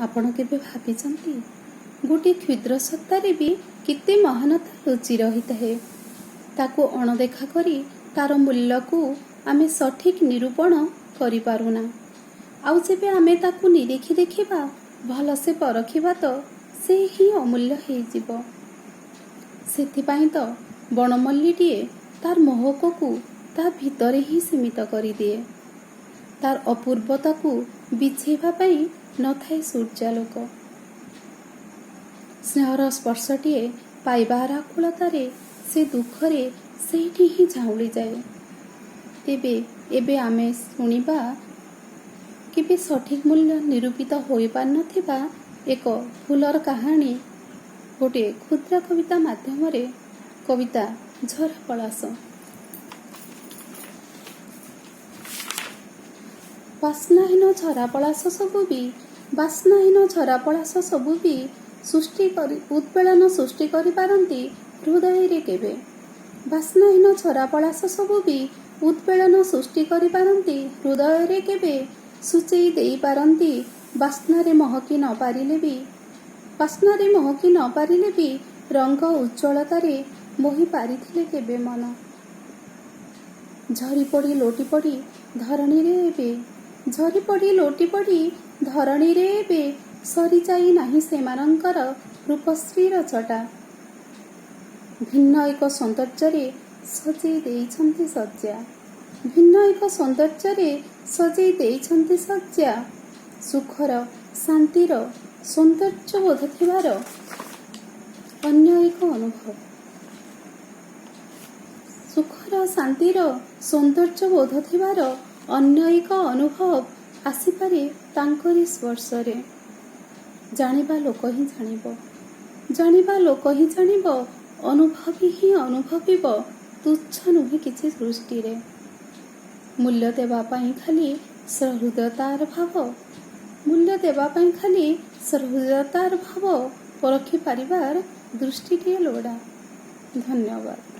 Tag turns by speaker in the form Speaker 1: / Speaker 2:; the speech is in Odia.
Speaker 1: ଆପଣ କେବେ ଭାବିଛନ୍ତି ଗୋଟିଏ କ୍ଷୁଦ୍ର ସତ୍ତାରେ ବି କେତେ ମହାନତା ଲୁଚି ରହିଥାଏ। ତାକୁ ଅଣଦେଖା କରି ତାର ମୂଲ୍ୟକୁ ଆମେ ସଠିକ୍ ନିରୂପଣ କରିପାରୁନା। ଆଉ ଯେବେ ଆମେ ତାକୁ ନିରେଖି ଦେଖିବା, ଭଲସେ ପରଖିବା ତ ସେ ହିଁ ଅମୂଲ୍ୟ ହେଇଯିବ। ସେଥିପାଇଁ ତ ବଣମଲ୍ଲୀଟିଏ ତାର ମହକକୁ ତା ଭିତରେ ହିଁ ସୀମିତ କରିଦିଏ। ତାର ଅପୂର୍ବତାକୁ ବିଛେଇବା ପାଇଁ ନଥାଏ ସୂର୍ଯ୍ୟାଲୋକ। ସ୍ନେହର ସ୍ପର୍ଶଟିଏ ପାଇବାର ଆକୁଳତାରେ ସେ ଦୁଃଖରେ ସେଇଠି ହିଁ ଝାଉଁଳିଯାଏ। ତେବେ ଏବେ ଆମେ ଶୁଣିବା କେବେ ସଠିକ୍ ମୂଲ୍ୟ ନିରୂପିତ ହୋଇପାରିନଥିବା ଏକ ଫୁଲର କାହାଣୀ, ଗୋଟିଏ କ୍ଷୁଦ୍ର କବିତା ମାଧ୍ୟମରେ। କବିତା ଝରା ପଳାଶ। ବାସ୍ନାହୀନ ଝରା ପଳାଶ ସବୁ ବି, ବାସ୍ନାହୀନ ଝରା ପଳାଶ ସବୁ ବି ଉତ୍ପେଳନ ସୃଷ୍ଟି କରିପାରନ୍ତି ହୃଦୟରେ କେବେ। ବାସ୍ନାହୀନ ଝରା ପଳାଶ ସବୁ ବି ଉତ୍ପେଳନ ସୃଷ୍ଟି କରିପାରନ୍ତି ହୃଦୟରେ କେବେ। ସୂଚେଇ ଦେଇପାରନ୍ତି ବାସ୍ନାରେ ମହକି ନ ପାରିଲେ ବି, ବାସ୍ନାରେ ମହକି ନ ପାରିଲେ ବି ରଙ୍ଗ ଉଜ୍ଜ୍ୱଳତାରେ ମୋହି ପାରିଥିଲେ କେବେ ମନ। ଝରିପଡ଼ି ଲୋଟିପଡ଼ି ଧରଣୀରେ ଏବେ, ଝରିପଡ଼ି ଲୋଟିପଡ଼ି ଧରଣୀରେ ଏବେ ସରିଯାଇ ନାହିଁ ସେମାନଙ୍କର ରୂପଶ୍ରୀର ଚଟା। ଭିନ୍ନ ଏକ ସୌନ୍ଦର୍ଯ୍ୟରେ ସଜେଇ ଦେଇଛନ୍ତି ଶଯ୍ୟା, ଭିନ୍ନ ଏକ ସୌନ୍ଦର୍ଯ୍ୟରେ ସଜେଇ ଦେଇଛନ୍ତି ଶଯ୍ୟା। ସୁଖର ଶାନ୍ତିର ସୌନ୍ଦର୍ଯ୍ୟବୋଧ ଥିବାର ଅନ୍ୟ ଏକ ଅନୁଭବ, ସୁଖର ଶାନ୍ତିର ସୌନ୍ଦର୍ଯ୍ୟବୋଧ ଥିବାର ଅନ୍ୟ ଏକ ଅନୁଭବ ଆସିପାରେ ତାଙ୍କରି ସ୍ପର୍ଶରେ। ଜାଣିବା ଲୋକ ହିଁ ଜାଣିବ, ଜାଣିବା ଲୋକ ହିଁ ଜାଣିବ, ଅନୁଭବୀ ହିଁ ଅନୁଭବିବ ତୁଚ୍ଛ ନୁହେଁ କିଛି ସୃଷ୍ଟିରେ। ମୂଲ୍ୟ ଦେବା ପାଇଁ ଖାଲି ସହୃଦୟତାର ଭାବ, ମୂଲ୍ୟ ଦେବା ପାଇଁ ଖାଲି ସହୃଦୟତାର ଭାବ ପରଖି ପାରିବାର ଦୃଷ୍ଟିଟିଏ ଲୋଡ଼ା। ଧନ୍ୟବାଦ।